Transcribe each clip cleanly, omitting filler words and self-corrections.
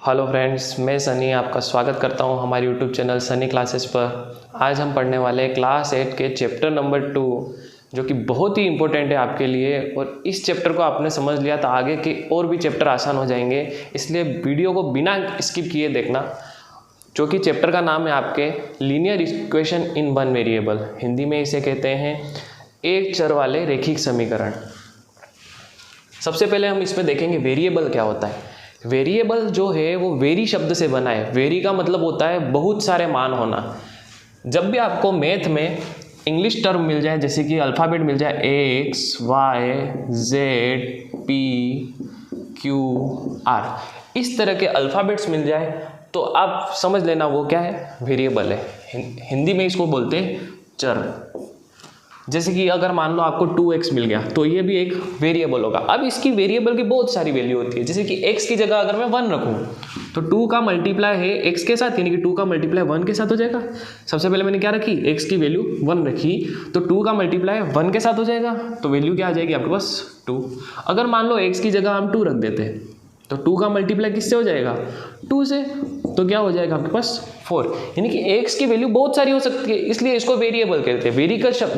Hello friends, मैं सनी आपका स्वागत करता हूं हमारे यूट्यूब चैनल सनी क्लासेस पर। आज हम पढ़ने वाले हैं क्लास 8 के चैप्टर नंबर 2, जो कि बहुत ही इम्पोर्टेंट है आपके लिए। और इस चैप्टर को आपने समझ लिया तो आगे के और भी चैप्टर आसान हो जाएंगे, इसलिए वीडियो को बिना स्किप किए देखना। जो कि चैप्टर का नाम है आपके linear equation in one variable, Hindi में इसे कहते हैं एक चर वाले रैखिक समीकरण। सबसे पहले हम इसमें देखेंगे वेरिएबल क्या होता है। वेरिएबल जो है वो वेरी शब्द से बना है। वेरी का मतलब होता है बहुत सारे मान होना। जब भी आपको मैथ में इंग्लिश टर्म मिल जाए, जैसे कि अल्फ़ाबेट मिल जाए X Y Z P Q R, इस तरह के अल्फ़ाबेट्स मिल जाए तो आप समझ लेना वो क्या है, वेरिएबल है। हिंदी में इसको बोलते हैं चर। जैसे कि अगर मान लो आपको 2x मिल गया तो ये भी एक वेरिएबल होगा। अब इसकी वेरिएबल की बहुत सारी वैल्यू होती है। जैसे कि x की जगह अगर मैं 1 रखूँ तो 2 का मल्टीप्लाई है x के साथ, यानी कि 2 का मल्टीप्लाई 1 के साथ हो जाएगा। सबसे पहले मैंने क्या रखी, x की वैल्यू 1 रखी, तो 2 का मल्टीप्लाई 1 के साथ हो जाएगा, तो वैल्यू क्या आ जाएगी आपके पास 2। अगर मान लो x की जगह हम 2 रख देते हैं तो 2 का मल्टीप्लाई किससे हो जाएगा, 2 से, तो क्या हो जाएगा आपके पास 4। यानी कि x की वैल्यू बहुत सारी हो सकती है, इसलिए इसको वेरिएबल कहते हैं।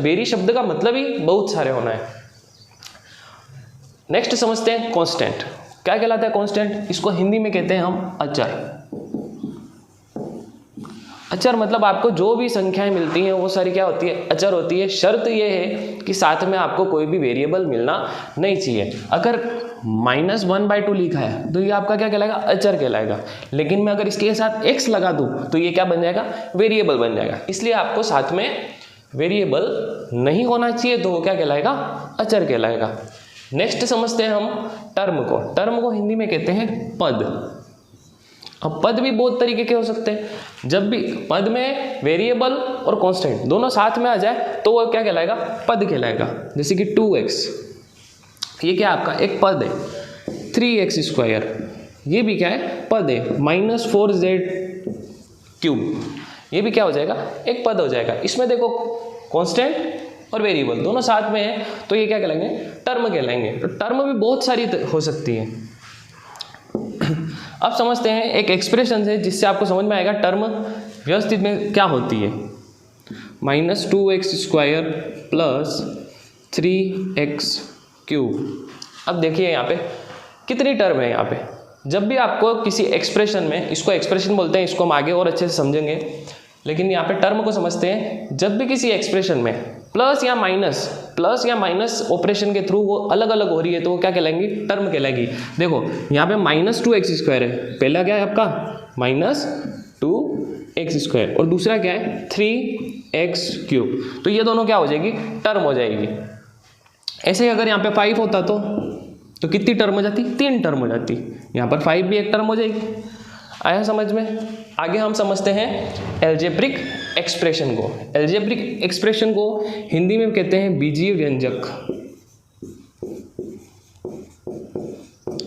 वेरी शब्द का मतलब ही बहुत सारे होना है। नेक्स्ट समझते हैं कांस्टेंट। क्या कहलाता है कांस्टेंट? इसको हिंदी में कहते हैं हम अचर। अचर मतलब आपको जो भी संख्याएं मिलती हैं वो सारी क्या होती है, अचर होती है। शर्त ये है कि साथ में आपको कोई भी वेरिएबल मिलना नहीं चाहिए। अगर -1/2 लिखा है तो ये आपका क्या कहलाएगा, अचर कहलाएगा। लेकिन मैं अगर इसके साथ x लगा दूं तो ये क्या बन जाएगा, वेरिएबल बन जाएगा। इसलिए आपको साथ में वेरिएबल नहीं होना चाहिए तो वो क्या कहलाएगा, अचर कहलाएगा। नेक्स्ट समझते हैं हम टर्म को। टर्म को हिंदी में कहते हैं पद। अब पद भी बहुत तरीके के हो सकते हैं। जब भी पद में वेरिएबल और कांस्टेंट दोनों साथ में आ जाए तो वो क्या कहलाएगा, पद कहलाएगा। जैसे कि 2x, ये क्या आपका एक पद है। 3x², ये भी क्या है, पद है। -4z³, ये भी क्या हो जाएगा, एक पद हो जाएगा। इसमें देखो कांस्टेंट और वेरिएबल दोनों साथ में है तो ये क्या कहलाएंगे, टर्म कहलाएंगे। तो टर्म भी बहुत सारी हो सकती है। अब समझते हैं एक एक्सप्रेशन है जिससे आपको समझ में आएगा टर्म व्यवस्थित में क्या होती है। -2x² + 3x³। अब देखिए यहाँ पे कितनी टर्म है। यहाँ पे जब भी आपको किसी एक्सप्रेशन में, इसको एक्सप्रेशन बोलते हैं, इसको हम आगे और अच्छे से समझेंगे, लेकिन यहाँ पे टर्म को समझते हैं। जब भी किसी एक्सप्रेशन में प्लस या माइनस ऑपरेशन के थ्रू वो अलग अलग हो रही है तो वो क्या कहलाएंगी, टर्म कहलाएगी। देखो यहाँ पे -2x² है, पहला क्या है आपका -2x² और दूसरा क्या है 3x³, तो ये दोनों क्या हो जाएगी, टर्म हो जाएगी। ऐसे ही अगर यहाँ पे 5 होता तो कितनी टर्म हो जाती, 3 टर्म हो जाती। यहाँ पर 5 भी एक टर्म हो जाएगी। आया समझ में? आगे हम समझते हैं एल्जेब्रिक एक्सप्रेशन को। एल्जेब्रिक एक्सप्रेशन को हिंदी में कहते हैं बीजीय व्यंजक।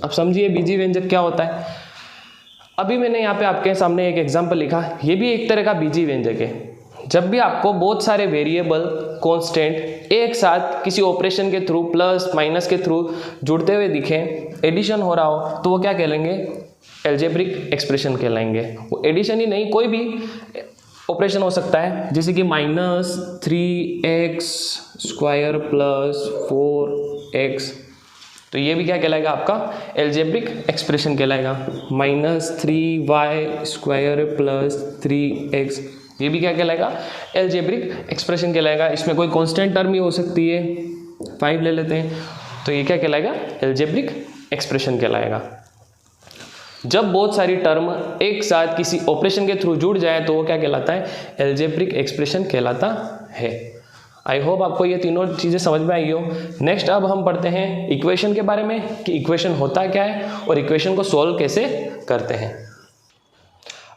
अब समझिए बीजीय व्यंजक क्या होता है। अभी मैंने यहाँ पे आपके सामने एक एग्जाम्पल लिखा, ये भी एक तरह का बीजीय व्यंजक है। जब भी आपको बहुत सारे वेरिएबल कांस्टेंट एक साथ किसी ऑपरेशन के थ्रू, प्लस माइनस के थ्रू जुड़ते हुए दिखें, एडिशन हो रहा हो, तो वो क्या कहलाएंगे, एल्जेब्रिक एक्सप्रेशन कहलाएंगे। वो एडिशन ही नहीं, कोई भी ऑपरेशन हो सकता है। जैसे कि -3x² + 4x, तो ये भी क्या कहलाएगा, आपका एल्जेब्रिक एक्सप्रेशन कहलाएगा। -3y² + 3x, ये भी क्या कहलाएगा, एल्जेब्रिक एक्सप्रेशन कहलाएगा। इसमें कोई कांस्टेंट टर्म ही हो सकती है, 5 ले लेते हैं, तो ये क्या कहलाएगा, एल्जेब्रिक एक्सप्रेशन कहलाएगा। जब बहुत सारी टर्म एक साथ किसी ऑपरेशन के थ्रू जुड़ जाए तो वो क्या कहलाता है, एल्जेब्रिक एक्सप्रेशन कहलाता है। आई होप आपको ये तीनों चीज़ें समझ में आई हो। नेक्स्ट अब हम पढ़ते हैं इक्वेशन के बारे में, कि इक्वेशन होता क्या है और इक्वेशन को सॉल्व कैसे करते हैं।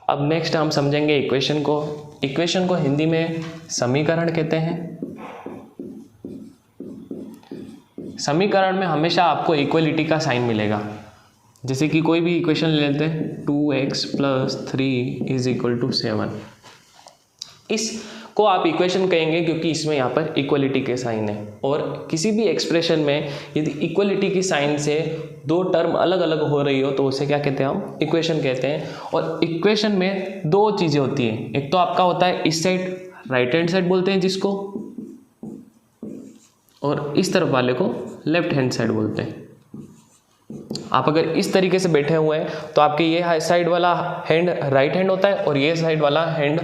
अब नेक्स्ट हम समझेंगे इक्वेशन को। इक्वेशन को हिंदी में समीकरण कहते हैं। समीकरण में हमेशा आपको इक्वलिटी का साइन मिलेगा। जैसे कि कोई भी इक्वेशन ले लेते हैं, 2x + 3 = 7। इसको आप इक्वेशन कहेंगे क्योंकि इसमें यहाँ पर इक्वलिटी के साइन है, और किसी भी एक्सप्रेशन में यदि इक्वलिटी की साइन से दो टर्म अलग अलग हो रही हो तो उसे क्या कहते हैं, हम इक्वेशन कहते हैं। और इक्वेशन में दो चीज़ें होती हैं, एक तो आपका होता है इस साइड राइट हैंड साइड बोलते हैं जिसको, और इस तरफ वाले को लेफ्ट हैंड साइड बोलते हैं। आप अगर इस तरीके से बैठे हुए हैं तो आपके ये साइड वाला हैंड राइट हैंड होता है और ये साइड वाला हैंड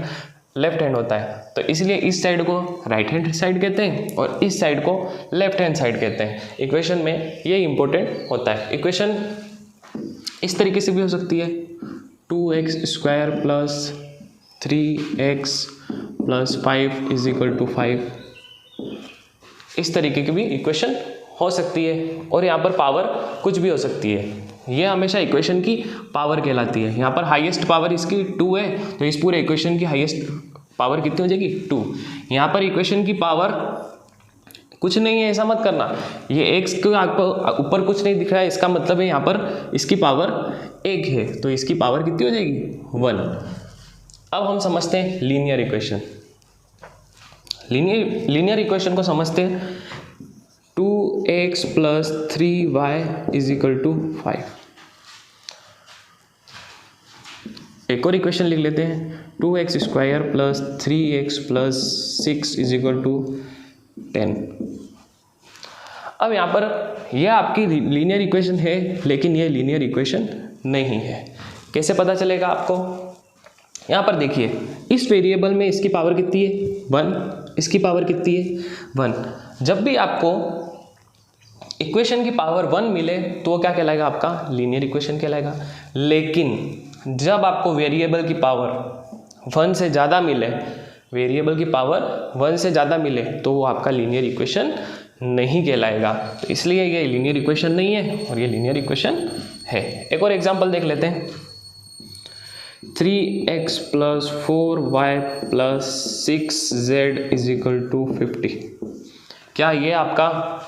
लेफ्ट हैंड होता है, तो इसलिए इस साइड को राइट हैंड साइड कहते हैं और इस साइड को लेफ्ट हैंड साइड कहते हैं। इक्वेशन में ये इंपॉर्टेंट होता है। इक्वेशन इस तरीके से भी हो सकती है, 2x² plus 3x plus 5 is equal to 5, इस तरीके की भी इक्वेशन हो सकती है। और यहाँ पर पावर कुछ भी हो सकती है, ये हमेशा इक्वेशन की पावर कहलाती है। यहाँ पर हाईएस्ट पावर इसकी 2 है, तो इस पूरे इक्वेशन की हाईएस्ट पावर कितनी हो जाएगी, 2। यहाँ पर इक्वेशन की पावर कुछ नहीं है, ऐसा मत करना, ये x के आपको ऊपर कुछ नहीं दिख रहा है, इसका मतलब है यहाँ पर इसकी पावर 1 है, तो इसकी पावर कितनी हो जाएगी, 1। अब हम समझते हैं लीनियर इक्वेशन। लीनियर इक्वेशन को समझते हैं, 2x plus 3y is equal to 5। एक और इक्वेशन लिख लेते हैं, 2x² plus 3x plus 6 is equal to 10। अब यहाँ पर यह आपकी लीनियर इक्वेशन है, लेकिन यह लीनियर इक्वेशन नहीं है। कैसे पता चलेगा आपको, यहाँ पर देखिए, इस वेरिएबल में इसकी पावर कितनी है, 1, इसकी पावर कितनी है, 1। जब भी आपको इक्वेशन की पावर 1 मिले तो वो क्या कहलाएगा, आपका लीनियर इक्वेशन कहलाएगा। लेकिन जब आपको वेरिएबल की पावर 1 से ज़्यादा मिले, वेरिएबल की पावर 1 से ज़्यादा मिले तो वो आपका लीनियर इक्वेशन नहीं कहलाएगा। तो इसलिए ये लीनियर इक्वेशन नहीं है और ये लीनियर इक्वेशन है। एक और एग्जांपल देख लेते हैं, 3x plus 4y plus 6z is equal to 50। क्या ये आपका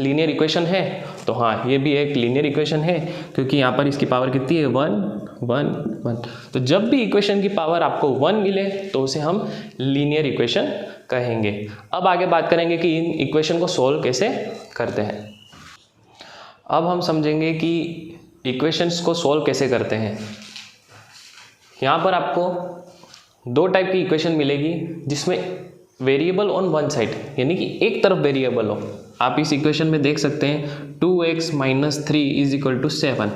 लीनियर इक्वेशन है? तो हाँ, ये भी एक लीनियर इक्वेशन है, क्योंकि यहाँ पर इसकी पावर कितनी है, 1 1 1। तो जब भी इक्वेशन की पावर आपको 1 मिले तो उसे हम लीनियर इक्वेशन कहेंगे। अब आगे बात करेंगे कि इन इक्वेशन को सोल्व कैसे करते हैं। अब हम समझेंगे कि इक्वेशंस को सोल्व कैसे करते हैं। यहाँ पर आपको दो टाइप की इक्वेशन मिलेगी, जिसमें वेरिएबल ऑन वन साइड, यानी कि एक तरफ वेरिएबल हो। आप इस इक्वेशन में देख सकते हैं 2x minus 3 is equal to 7।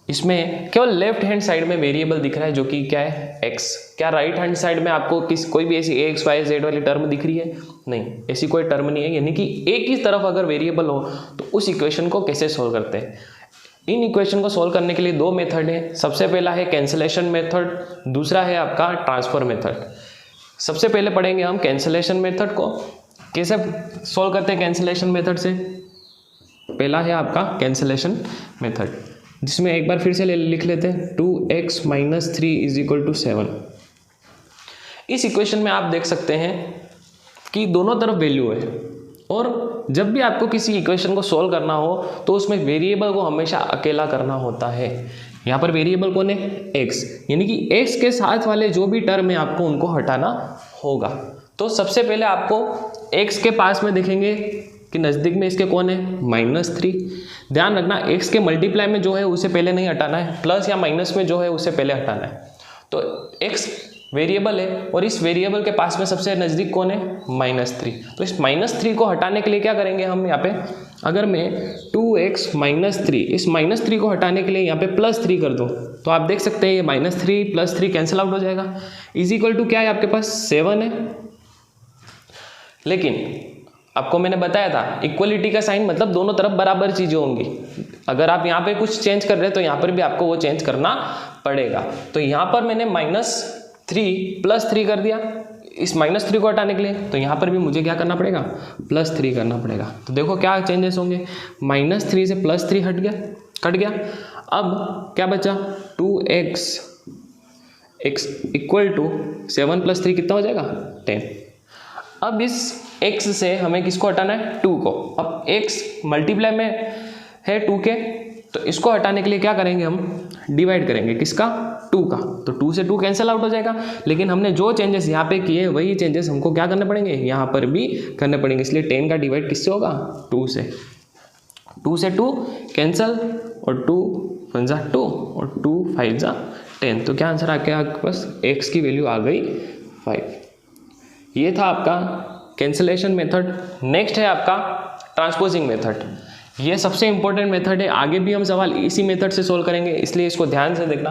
इसमें केवल लेफ्ट हैंड साइड में वेरिएबल दिख रहा है, जो कि क्या है, x। क्या राइट हैंड साइड में आपको कोई भी ऐसी x y z वाली टर्म दिख रही है? नहीं, ऐसी कोई टर्म नहीं है। यानी कि एक ही तरफ अगर वेरिएबल हो तो उस इक्वेशन को कैसे सोल्व करते हैं। इन इक्वेशन को सोल्व करने के लिए दो मेथड है। सबसे पहला है कैंसलेशन मेथड, दूसरा है आपका ट्रांसफर मेथड। सबसे पहले पढ़ेंगे हम कैंसलेशन मेथड को। कैसे सोल्व करते हैं कैंसलेशन मेथड से? पहला है आपका कैंसलेशन मेथड, जिसमें एक बार फिर से लिख लेते हैं 2x minus 3 is equal to 7। इस इक्वेशन में आप देख सकते हैं कि दोनों तरफ वैल्यू है, और जब भी आपको किसी इक्वेशन को सोल्व करना हो तो उसमें वेरिएबल को हमेशा अकेला करना होता है। यहाँ पर वेरिएबल कौन है? x, यानी कि x के साथ वाले जो भी टर्म है आपको उनको हटाना होगा। तो सबसे पहले आपको x के पास में देखेंगे कि नज़दीक में इसके कौन है? -3। ध्यान रखना, x के मल्टीप्लाई में जो है उसे पहले नहीं हटाना है, प्लस या माइनस में जो है उसे पहले हटाना है। तो x वेरिएबल है और इस वेरिएबल के पास में सबसे नज़दीक कौन है? -3। तो इस -3 को हटाने के लिए क्या करेंगे हम यहाँ पे? अगर मैं 2x माइनस 3, इस -3 को हटाने के लिए यहाँ पे +3 कर दूँ तो आप देख सकते हैं ये -3 + 3 कैंसिल आउट हो जाएगा। इज इक्वल टू क्या है आपके पास? 7 है। लेकिन आपको मैंने बताया था इक्वलिटी का साइन मतलब दोनों तरफ बराबर चीज़ें होंगी। अगर आप यहाँ पे कुछ चेंज कर रहे हैं तो यहाँ पर भी आपको वो चेंज करना पड़ेगा। तो यहाँ पर मैंने -3 + 3 कर दिया इस -3 को हटाने के लिए, तो यहाँ पर भी मुझे क्या करना पड़ेगा? +3 करना पड़ेगा। तो देखो क्या चेंजेस होंगे, -3 से +3 कट गया। अब क्या बचा? 2x इक्वल टू 7 + 3 कितना हो जाएगा? 10। अब इस x से हमें किसको हटाना है? 2 को। अब x मल्टीप्लाई में है 2 के, तो इसको हटाने के लिए क्या करेंगे हम? डिवाइड करेंगे किसका, 2 का, तो 2 से 2 कैंसिल आउट हो जाएगा। लेकिन हमने जो चेंजेस यहाँ पे किए वही चेंजेस हमको क्या करने पड़ेंगे, यहाँ पर भी करने पड़ेंगे। इसलिए 10 का डिवाइड किससे होगा, 2 से। 2 से 2 कैंसिल और 2 1 जा 2 और 2 5 जा 10। तो क्या आंसर आ गया आपके पास, x की वैल्यू आ गई 5। ये था आपका कैंसिलेशन मेथड। नेक्स्ट है आपका ट्रांसपोजिंग मेथड। ये सबसे इंपॉर्टेंट मेथड है, आगे भी हम सवाल इसी मेथड से सोल्व करेंगे, इसलिए इसको ध्यान से देखना।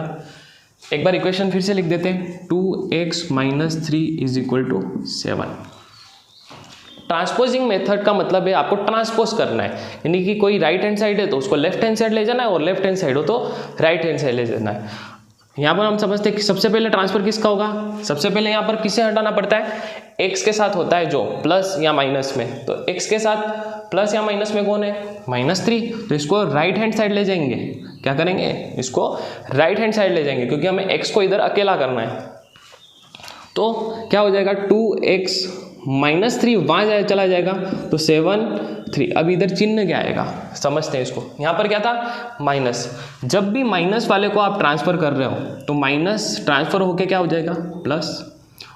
एक बार इक्वेशन फिर से लिख देते हैं, 2x - 3 = 7। ट्रांसपोजिंग मेथड का मतलब है आपको ट्रांसपोज करना है, यानी कि कोई राइट हैंड साइड है तो उसको लेफ्ट हैंड साइड ले जाना है और लेफ्ट हैंड साइड हो तो राइट हैंड साइड ले जाना है। यहाँ पर हम समझते हैं कि सबसे पहले ट्रांसफर किसका होगा, सबसे पहले यहाँ पर किसे हटाना पड़ता है, x के साथ होता है जो प्लस या माइनस में, तो x के साथ प्लस या माइनस में कौन है, -3, तो इसको राइट हैंड साइड ले जाएंगे। क्या करेंगे, इसको राइट हैंड साइड ले जाएंगे क्योंकि हमें x को इधर अकेला करना है। तो क्या हो जाएगा, 2x - 3 वहाँ चला जाएगा तो 7 3। अब इधर चिन्ह क्या आएगा, समझते हैं इसको। यहाँ पर क्या था, माइनस। जब भी माइनस वाले को आप ट्रांसफर कर रहे हो तो माइनस ट्रांसफर होके क्या हो जाएगा, प्लस,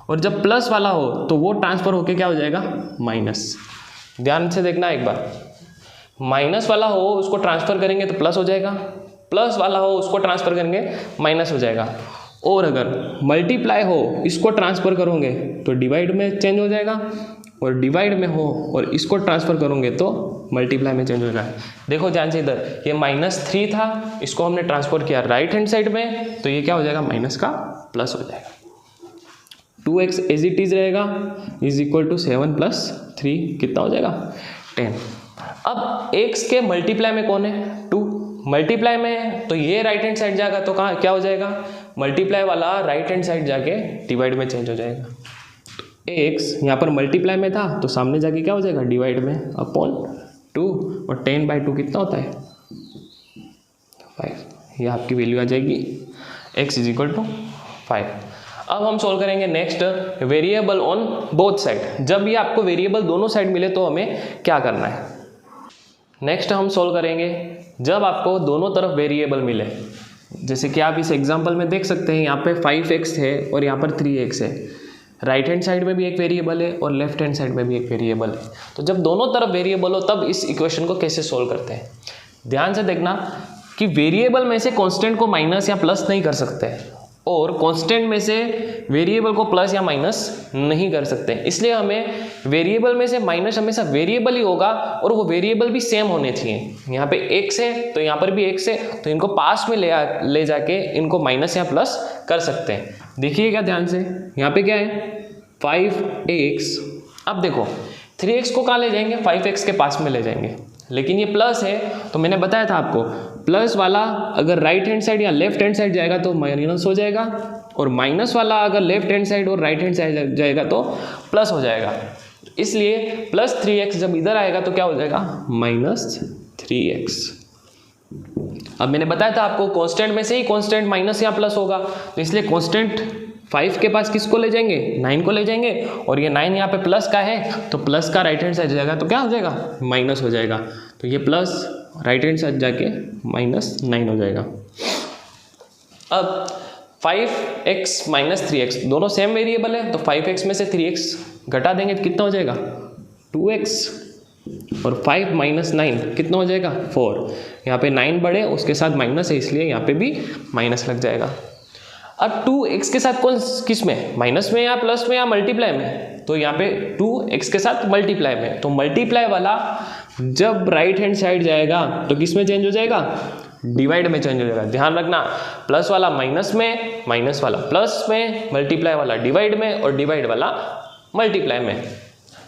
और जब प्लस वाला हो तो वो ट्रांसफर होके क्या हो जाएगा, माइनस। ध्यान से देखना एक बार, माइनस वाला हो उसको ट्रांसफर करेंगे तो प्लस हो जाएगा, प्लस वाला हो उसको ट्रांसफर करेंगे माइनस हो जाएगा। और अगर मल्टीप्लाई हो इसको ट्रांसफर करोगे तो डिवाइड में चेंज हो जाएगा, और डिवाइड में हो और इसको ट्रांसफर करोगे तो मल्टीप्लाई में चेंज हो जाएगा। देखो ध्यान से, इधर ये -3 था, इसको हमने ट्रांसफर किया राइट हैंड साइड में, तो ये क्या हो जाएगा, माइनस का प्लस हो जाएगा। 2x एज इट इज रहेगा = 7 + 3 कितना हो जाएगा, 10। अब x के मल्टीप्लाई में कौन है, 2, मल्टीप्लाई में है तो ये राइट हैंड साइड जाएगा तो कहाँ क्या हो जाएगा, मल्टीप्लाई वाला राइट हैंड साइड जाके डिवाइड में चेंज हो जाएगा। तो x यहाँ पर मल्टीप्लाई में था तो सामने जाके क्या हो जाएगा, डिवाइड में अपॉन 2, और 10/2 कितना होता है, 5। ये आपकी वैल्यू आ जाएगी x = 5। अब हम सोल्व करेंगे next, variable on both side. जब ये आपको वेरिएबल दोनों साइड मिले तो हमें क्या करना है। नेक्स्ट हम सोल्व करेंगे जब आपको दोनों तरफ वेरिएबल मिले, जैसे कि आप इस एग्जांपल में देख सकते हैं, यहाँ पे 5x है और यहाँ पर 3x है। राइट हैंड साइड में भी एक वेरिएबल है और लेफ्ट हैंड साइड में भी एक वेरिएबल है। तो जब दोनों तरफ वेरिएबल हो तब इस इक्वेशन को कैसे सोल्व करते हैं। ध्यान से देखना कि वेरिएबल में से कांस्टेंट को माइनस या प्लस नहीं कर सकते, और कांस्टेंट में से वेरिएबल को प्लस या माइनस नहीं कर सकते। इसलिए हमें वेरिएबल में से माइनस हमेशा वेरिएबल ही होगा, और वो वेरिएबल भी सेम होने चाहिए। यहाँ पे x है तो यहाँ पर भी x है, तो इनको पास में ले जाके इनको माइनस या प्लस कर सकते हैं। देखिएगा ध्यान से, यहाँ पे क्या है, 5x। अब देखो 3x को कहाँ ले जाएंगे, 5x के पास में ले जाएंगे, लेकिन ये प्लस है तो मैंने बताया था आपको, प्लस वाला अगर राइट हैंड साइड या लेफ्ट हैंड साइड जाएगा तो माइनस हो जाएगा, और माइनस वाला अगर लेफ्ट हैंड साइड और राइट हैंड साइड जाएगा तो प्लस हो जाएगा। इसलिए +3x जब इधर आएगा तो क्या हो जाएगा, -3x। अब मैंने बताया था आपको कांस्टेंट में से ही कांस्टेंट माइनस या प्लस होगा, तो इसलिए कांस्टेंट 5 के पास किसको ले जाएंगे, 9 को ले जाएंगे, और ये 9 यहाँ पे प्लस का है तो प्लस का राइट हैंड साइड जाएगा तो क्या हो जाएगा, माइनस हो जाएगा। तो ये प्लस राइट हैंड साइड जाके -9 हो जाएगा। अब 5x - 3x दोनों सेम वेरिएबल है, तो 5x में से 3x घटा देंगे तो कितना हो जाएगा, 2x, और 5 - 9 कितना हो जाएगा, 4। यहाँ पे 9 बढ़े उसके साथ माइनस है, इसलिए यहाँ पे भी माइनस लग जाएगा। अब 2x के साथ कौन किस में, माइनस में या प्लस में या मल्टीप्लाई में, तो यहाँ पे 2x के साथ मल्टीप्लाई में, तो मल्टीप्लाई वाला जब राइट हैंड साइड जाएगा तो किस में चेंज हो जाएगा, डिवाइड में चेंज हो जाएगा। ध्यान रखना, प्लस वाला माइनस में, माइनस वाला प्लस में, मल्टीप्लाई वाला डिवाइड में, और डिवाइड वाला मल्टीप्लाई में।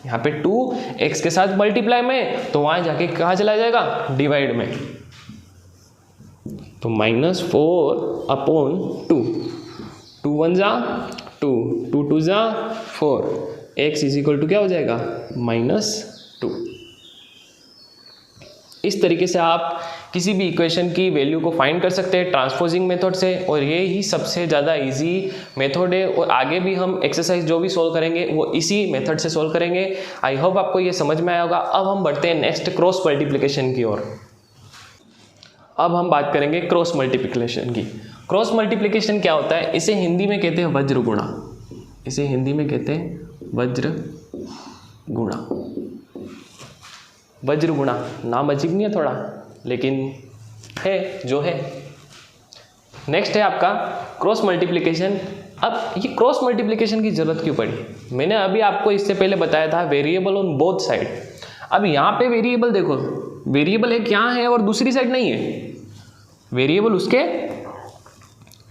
यहाँ पे 2x के साथ मल्टीप्लाई में तो वहाँ जाके कहाँ चला जाएगा, डिवाइड में, तो -4/2, 2 1 जा 2, 2 2 जा 4, x = क्या हो जाएगा, -2। इस तरीके से आप किसी भी इक्वेशन की वैल्यू को फाइंड कर सकते हैं ट्रांसपोजिंग मेथड से, और ये ही सबसे ज़्यादा इजी मेथड है। और आगे भी हम एक्सरसाइज जो भी सोल्व करेंगे वो इसी मेथड से सोल्व करेंगे। आई होप आपको ये समझ में आया होगा। अब हम बढ़ते हैं नेक्स्ट क्रॉस मल्टीप्लिकेशन की ओर। अब हम बात करेंगे क्रॉस मल्टीप्लिकेशन की। क्रॉस मल्टीप्लिकेशन क्या होता है? इसे हिंदी में कहते हैं वज्र गुणा। इसे हिंदी में कहते हैं वज्र गुणा। वज्र गुणा नाम अजीब नहीं है थोड़ा, लेकिन है जो है। नेक्स्ट है आपका क्रॉस मल्टीप्लिकेशन। अब ये क्रॉस मल्टीप्लिकेशन की जरूरत क्यों पड़ी? मैंने अभी आपको इससे पहले बताया था वेरिएबल ऑन बोथ साइड। अब यहाँ पे वेरिएबल देखो, वेरिएबल एक यहाँ है और दूसरी साइड नहीं है, वेरिएबल उसके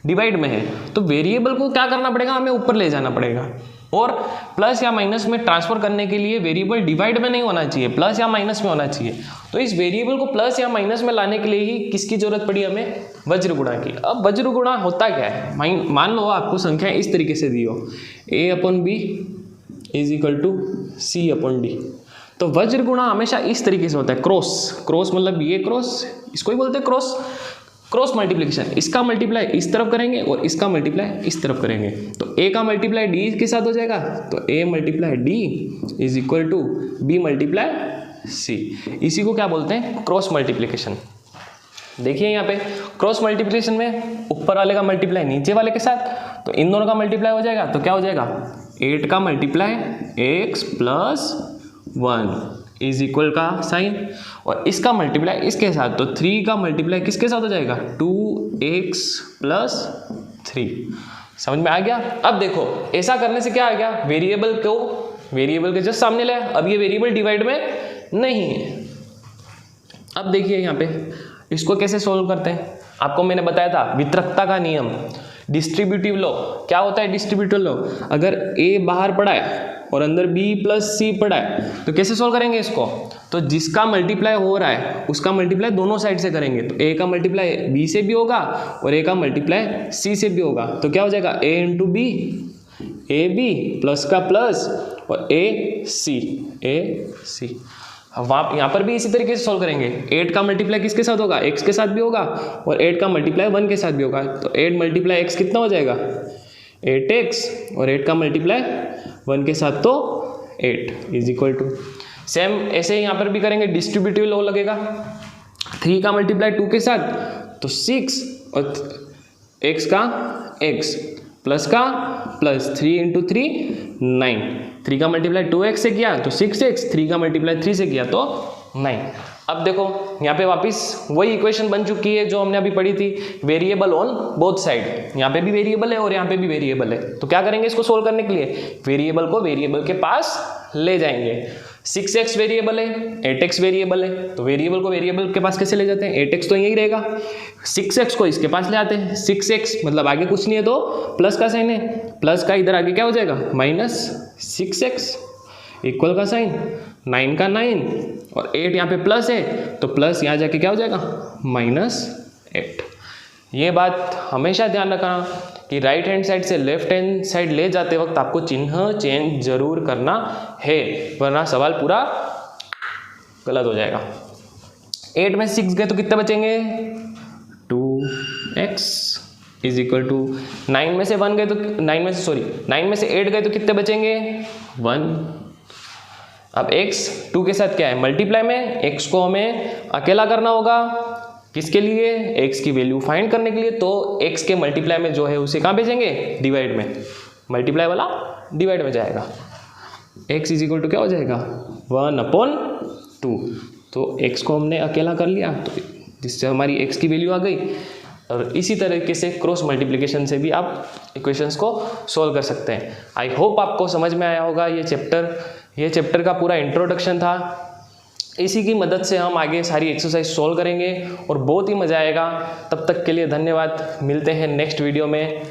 डिवाइड में है। तो वेरिएबल को क्या करना पड़ेगा? हमें ऊपर ले जाना पड़ेगा, और प्लस या माइनस में ट्रांसफर करने के लिए वेरिएबल डिवाइड में नहीं होना चाहिए, प्लस या माइनस में होना चाहिए। तो इस वेरिएबल को प्लस या माइनस में लाने के लिए ही किसकी जरूरत पड़ी? हमें वज्र गुणा की। अब वज्र गुणा होता क्या है? मान लो आपको संख्या इस तरीके से दी हो, a/b is equal to c/d। तो वज्र गुणा हमेशा इस तरीके से होता है, क्रॉस मतलब ये क्रॉस, इसको ही बोलते हैं क्रॉस मल्टीप्लिकेशन। इसका मल्टीप्लाई इस तरफ करेंगे और इसका मल्टीप्लाई इस तरफ करेंगे, तो a का मल्टीप्लाई d के साथ हो जाएगा, तो a multiply d is equal to b multiply c। इसी को क्या बोलते हैं? Cross multiplication. देखिए यहाँ पे क्रॉस मल्टीप्लिकेशन में ऊपर वाले का मल्टीप्लाई नीचे वाले के साथ, तो इन दोनों का मल्टीप्लाई हो जाएगा, तो क्या हो जाएगा? 8 का multiply x plus 1 is equal का साइन, और इसका मल्टीप्लाई इसके साथ, तो 3 का मल्टीप्लाई किसके साथ हो जाएगा? 2x plus 3। समझ में आ गया? अब देखो ऐसा करने से क्या आ गया? वेरिएबल के जस्ट सामने लाया। अब ये वेरिएबल डिवाइड में नहीं है। अब देखिए यहाँ पे इसको कैसे सोल्व करते हैं। आपको मैंने बताया था वितरकता का नियम, डिस्ट्रीब्यूटिव लॉ। क्या होता है डिस्ट्रीब्यूटिव लॉ? अगर a बाहर पड़ा है और अंदर b प्लस c पड़ा है, तो कैसे सोल्व करेंगे इसको? तो जिसका मल्टीप्लाई हो रहा है उसका मल्टीप्लाई दोनों साइड से करेंगे, तो a का मल्टीप्लाई b से भी होगा और a का मल्टीप्लाई c से भी होगा, तो क्या हो जाएगा? a into B, A B plus का प्लस और ए सी। वहाँ यहाँ पर भी इसी तरीके से सॉल्व करेंगे। 8 का मल्टीप्लाई किसके साथ होगा? x के साथ भी होगा, और 8 का मल्टीप्लाई 1 के साथ भी होगा, तो 8 मल्टीप्लाई x कितना हो जाएगा? 8x, और 8 का मल्टीप्लाई 1 के साथ तो 8 इज इक्वल टू। सेम ऐसे ही यहाँ पर भी करेंगे, डिस्ट्रीब्यूटिव लॉ लगेगा। 3 का मल्टीप्लाई 2 के साथ तो 6, और x का x प्लस का प्लस 3 इंटू 3 9। 3 का मल्टीप्लाई 2x से किया तो 6x, 3 का मल्टीप्लाई 3 से किया तो 9। अब देखो यहाँ पे वापस वही इक्वेशन बन चुकी है जो हमने अभी पढ़ी थी, वेरिएबल ऑन बोथ साइड। यहाँ पे भी वेरिएबल है और यहाँ पे भी वेरिएबल है, तो क्या करेंगे इसको सोल्व करने के लिए? वेरिएबल को वेरिएबल के पास ले जाएंगे। 6x वेरिएबल है, 8x वेरिएबल है, तो वेरिएबल को वेरिएबल के पास कैसे ले जाते हैं? 8x तो यही रहेगा, 6x को इसके पास ले आते हैं। 6x मतलब आगे कुछ नहीं है तो प्लस का साइन है, प्लस का इधर आगे क्या हो जाएगा? माइनस 6x इक्वल का साइन 9 का 9, और 8 यहाँ पे प्लस है तो प्लस यहाँ जाके क्या हो जाएगा? -8। ये बात हमेशा ध्यान रखना कि राइट हैंड साइड से लेफ्ट हैंड साइड ले जाते वक्त आपको चिन्ह चेंज जरूर करना है, वरना सवाल पूरा गलत हो जाएगा। 8 में 6 गए तो कितने बचेंगे? 2x इज इक्वल टू 9 में से 8 गए तो कितने बचेंगे? 1। अब x 2 के साथ क्या है? मल्टीप्लाई में x को हमें अकेला करना होगा, किसके लिए? x की वैल्यू फाइंड करने के लिए। तो x के मल्टीप्लाई में जो है उसे कहाँ भेजेंगे? डिवाइड में। मल्टीप्लाई वाला डिवाइड में जाएगा। x इज इक्वल टू क्या हो जाएगा? 1/2। तो x को हमने अकेला कर लिया, तो जिससे हमारी x की वैल्यू आ गई। और इसी तरीके से क्रॉस मल्टीप्लिकेशन से भी आप इक्वेशंस को सोल्व कर सकते हैं। आई होप आपको समझ में आया होगा ये चैप्टर का पूरा इंट्रोडक्शन था। इसी की मदद से हम आगे सारी एक्सरसाइज सोल्व करेंगे और बहुत ही मज़ा आएगा। तब तक के लिए धन्यवाद। मिलते हैं नेक्स्ट वीडियो में।